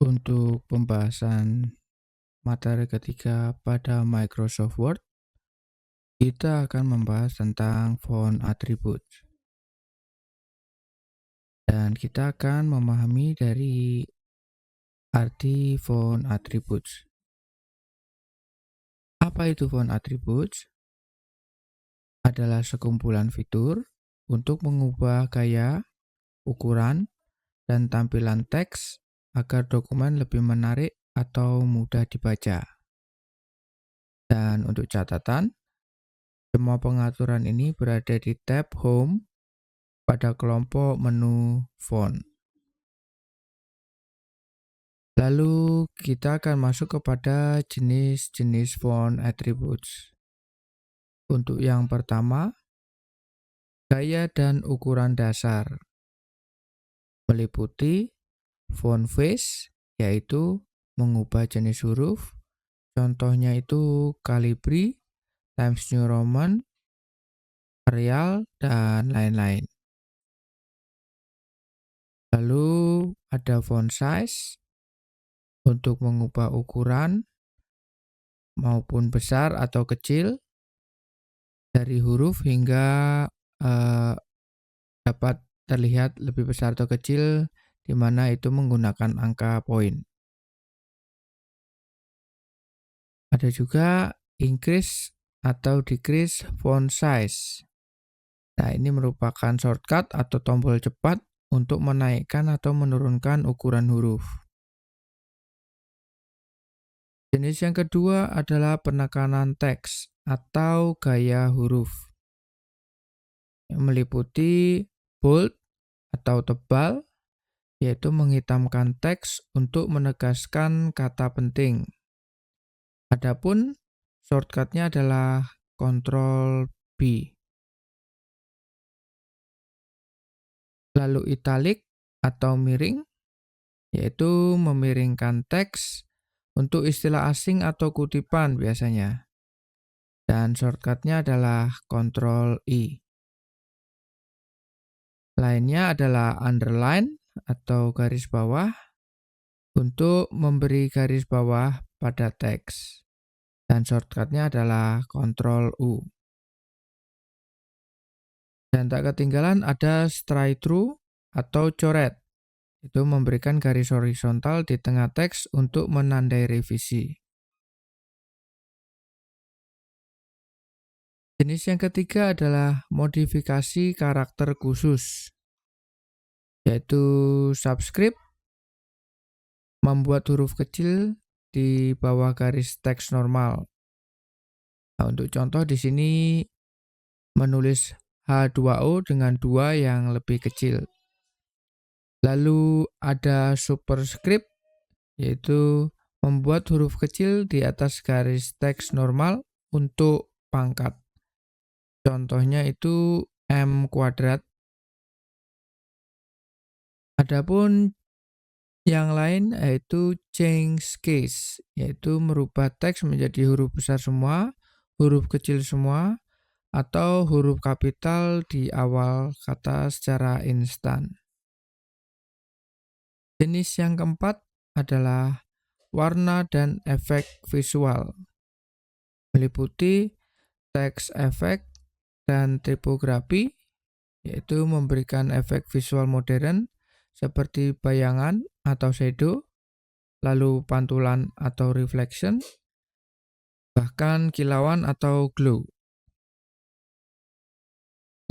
Untuk pembahasan materi ketiga pada Microsoft Word, kita akan membahas tentang font attributes. Dan kita akan memahami dari arti font attributes. Apa itu font attributes? Adalah sekumpulan fitur untuk mengubah gaya, ukuran, dan tampilan teks agar dokumen lebih menarik atau mudah dibaca. Dan untuk catatan, semua pengaturan ini berada di tab Home pada kelompok menu font. Lalu kita akan masuk kepada jenis-jenis font attributes. Untuk yang pertama, gaya dan ukuran dasar. Meliputi font face, yaitu mengubah jenis huruf. Contohnya itu Calibri, Times New Roman, Arial, dan lain-lain. Lalu ada font size untuk mengubah ukuran maupun besar atau kecil dari huruf hingga dapat terlihat lebih besar atau kecil, di mana itu menggunakan angka poin. Ada juga increase atau decrease font size. Nah, ini merupakan shortcut atau tombol cepat untuk menaikkan atau menurunkan ukuran huruf. Jenis yang kedua adalah penekanan teks atau gaya huruf. Yang meliputi bold atau tebal, yaitu menghitamkan teks untuk menegaskan kata penting. Adapun shortcutnya adalah Ctrl B. Lalu italic atau miring, yaitu memiringkan teks untuk istilah asing atau kutipan biasanya. Dan shortcutnya adalah Ctrl I. Lainnya adalah underline atau garis bawah untuk memberi garis bawah pada teks. Dan shortcutnya adalah Ctrl U. Dan tak ketinggalan ada straight through atau coret. Itu memberikan garis horizontal di tengah teks untuk menandai revisi. Jenis yang ketiga adalah modifikasi karakter khusus, yaitu subscript, membuat huruf kecil di bawah garis teks normal. Nah, untuk contoh di sini menulis H2O dengan 2 yang lebih kecil. Lalu ada superscript, yaitu membuat huruf kecil di atas garis teks normal untuk pangkat. Contohnya itu M kuadrat. Adapun yang lain yaitu change case, yaitu merubah teks menjadi huruf besar semua, huruf kecil semua, atau huruf kapital di awal kata secara instan. Jenis yang keempat adalah warna dan efek visual. Meliputi text effect dan tipografi, yaitu memberikan efek visual modern seperti bayangan atau shadow, lalu pantulan atau reflection, bahkan kilauan atau glow.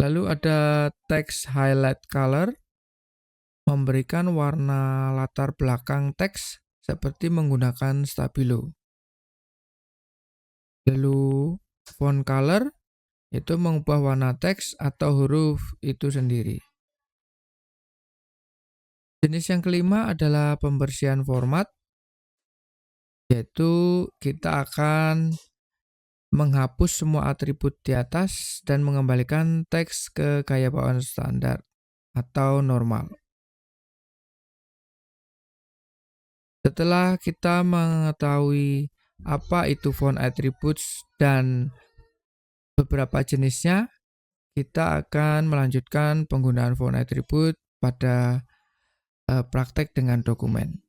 Lalu ada text highlight color, memberikan warna latar belakang teks seperti menggunakan stabilo. Lalu font color, itu mengubah warna teks atau huruf itu sendiri. Jenis yang kelima adalah pembersihan format, yaitu kita akan menghapus semua atribut di atas dan mengembalikan teks ke gaya bawaan standar atau normal. Setelah kita mengetahui apa itu font attributes dan beberapa jenisnya, kita akan melanjutkan penggunaan font attribute pada praktek dengan dokumen.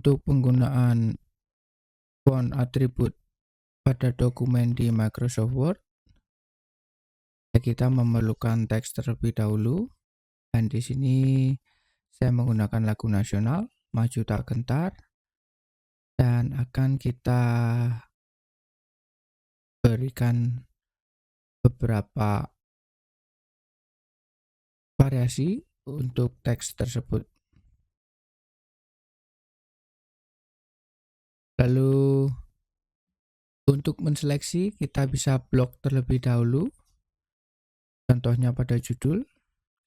Untuk penggunaan font atribut pada dokumen di Microsoft Word, kita memerlukan teks terlebih dahulu, dan di sini saya menggunakan lagu nasional, Maju Tak Gentar, dan akan kita berikan beberapa variasi untuk teks tersebut. Lalu untuk menseleksi, kita bisa blok terlebih dahulu. Contohnya pada judul,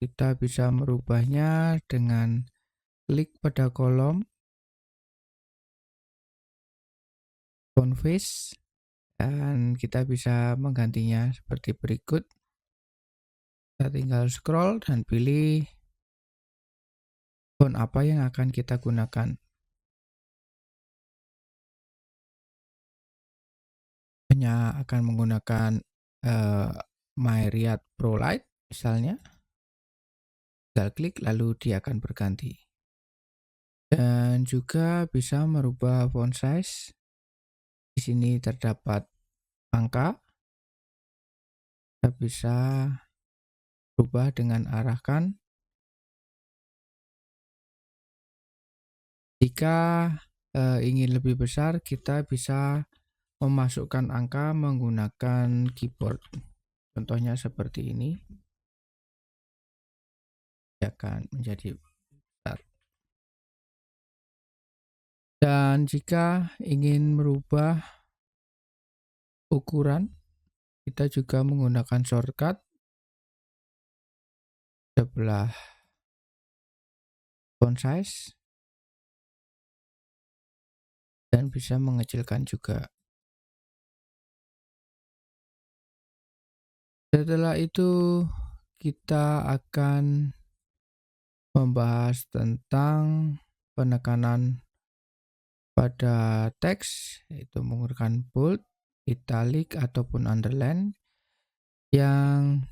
kita bisa merubahnya dengan klik pada kolom font face, dan kita bisa menggantinya seperti berikut. Kita tinggal scroll dan pilih font apa yang akan kita gunakan. Hanya akan menggunakan Myriad ProLight misalnya. Tinggal klik lalu dia akan berganti. Dan juga bisa merubah font size. Di sini terdapat angka. Kita bisa rubah dengan arahkan. Jika ingin lebih besar, kita bisa memasukkan angka menggunakan keyboard. Contohnya seperti ini. Dia akan menjadi besar. Dan jika ingin merubah ukuran, kita juga menggunakan shortcut sebelah font size dan bisa mengecilkan juga. Setelah itu kita akan membahas tentang penekanan pada teks, yaitu menggunakan bold, italic ataupun underline yang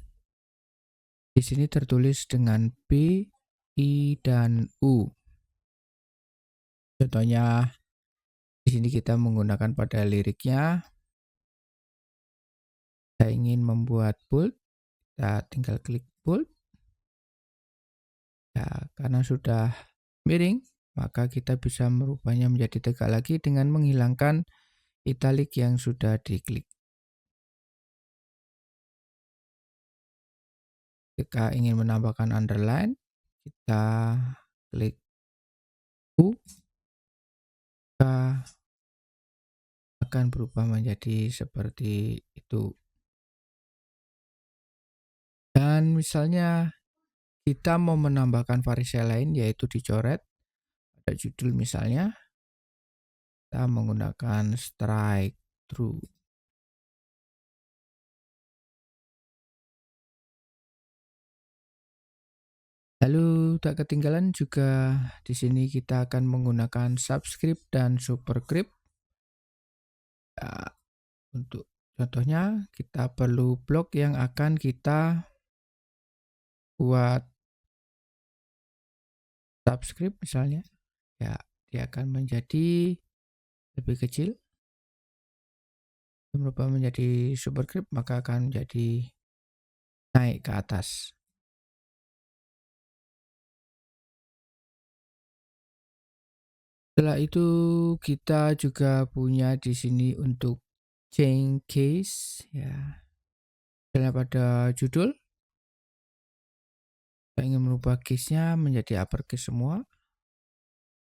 di sini tertulis dengan B, I, dan U. Contohnya di sini kita menggunakan pada liriknya. Saya ingin membuat bold, kita tinggal klik bold. Ya, karena sudah miring, maka kita bisa merubahnya menjadi tegak lagi dengan menghilangkan italic yang sudah diklik. Jika ingin menambahkan underline, kita klik U, maka akan berubah menjadi seperti itu. Dan misalnya kita mau menambahkan variasi lain, yaitu dicoret pada judul misalnya, kita menggunakan strike through. Lalu tak ketinggalan juga di sini kita akan menggunakan subscript dan superscript. Ya, untuk contohnya kita perlu blok yang akan kita buat subscript misalnya. Ya, dia akan menjadi lebih kecil. Berubah menjadi superscript maka akan menjadi naik ke atas. Setelah itu kita juga punya di sini untuk change case, ya. Misalnya pada judul, kita ingin merubah case-nya menjadi uppercase semua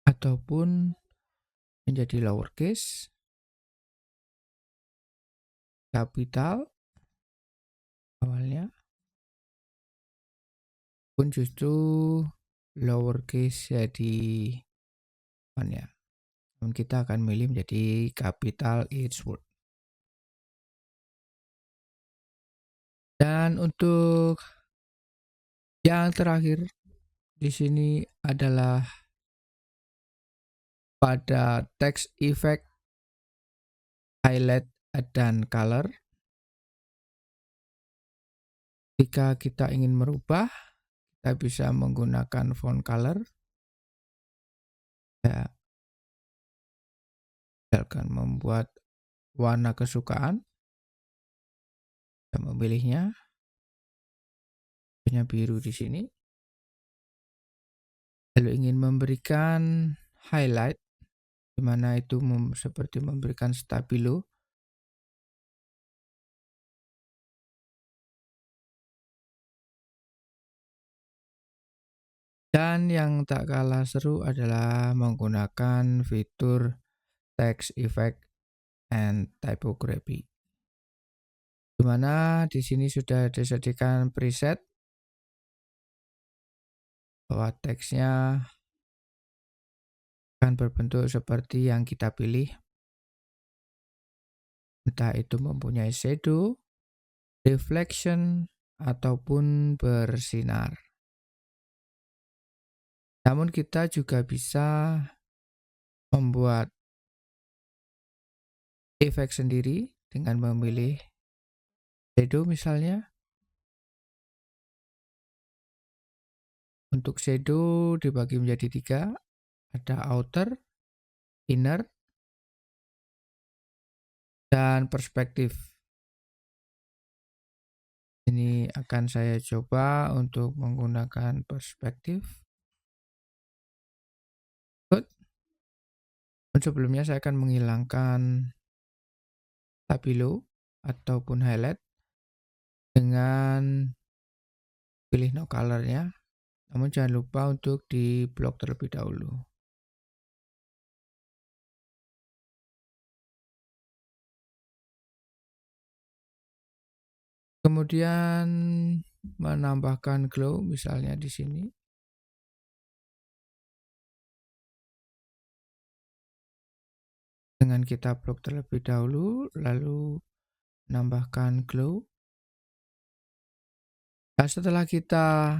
ataupun menjadi lowercase, capital awalnya, pun justru lowercase jadi ya. Dan kita akan milih menjadi capital each word. Dan untuk yang terakhir di sini adalah pada text effect, highlight, dan color. Jika kita ingin merubah, kita bisa menggunakan font color. Ya, Misalkan membuat warna kesukaan, dan memilihnya, punya biru di sini. Lalu ingin memberikan highlight, di mana itu seperti memberikan stabilo. Dan yang tak kalah seru adalah menggunakan fitur text effect and typography, di mana di sini sudah disediakan preset bahwa teksnya akan berbentuk seperti yang kita pilih, entah itu mempunyai shadow, reflection, ataupun bersinar. Namun kita juga bisa membuat efek sendiri dengan memilih shadow misalnya. Untuk shadow dibagi menjadi 3, ada outer, inner, dan perspektif. Ini akan saya coba untuk menggunakan perspektif. Good. Sebelumnya saya akan menghilangkan stabilo ataupun highlight dengan pilih no color-nya. Namun jangan lupa untuk di blok terlebih dahulu. Kemudian menambahkan glow misalnya di sini. Dengan kita blok terlebih dahulu, lalu menambahkan glow. Nah, setelah kita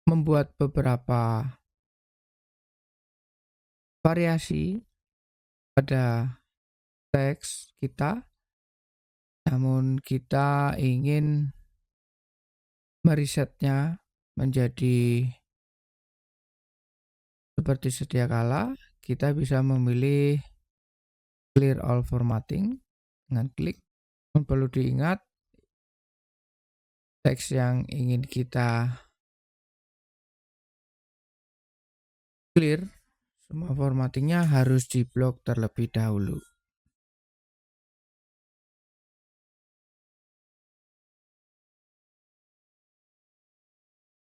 membuat beberapa variasi pada teks kita, namun kita ingin meresetnya menjadi seperti sedia kala, kita bisa memilih clear all formatting dengan klik. Perlu diingat, teks yang ingin kita clear, semua formattingnya harus diblok terlebih dahulu.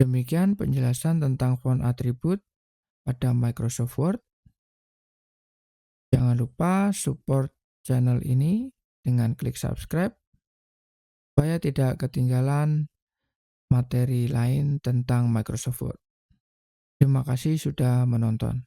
Demikian penjelasan tentang font atribut pada Microsoft Word. Jangan lupa support channel ini dengan klik subscribe supaya tidak ketinggalan materi lain tentang Microsoft Word. Terima kasih sudah menonton.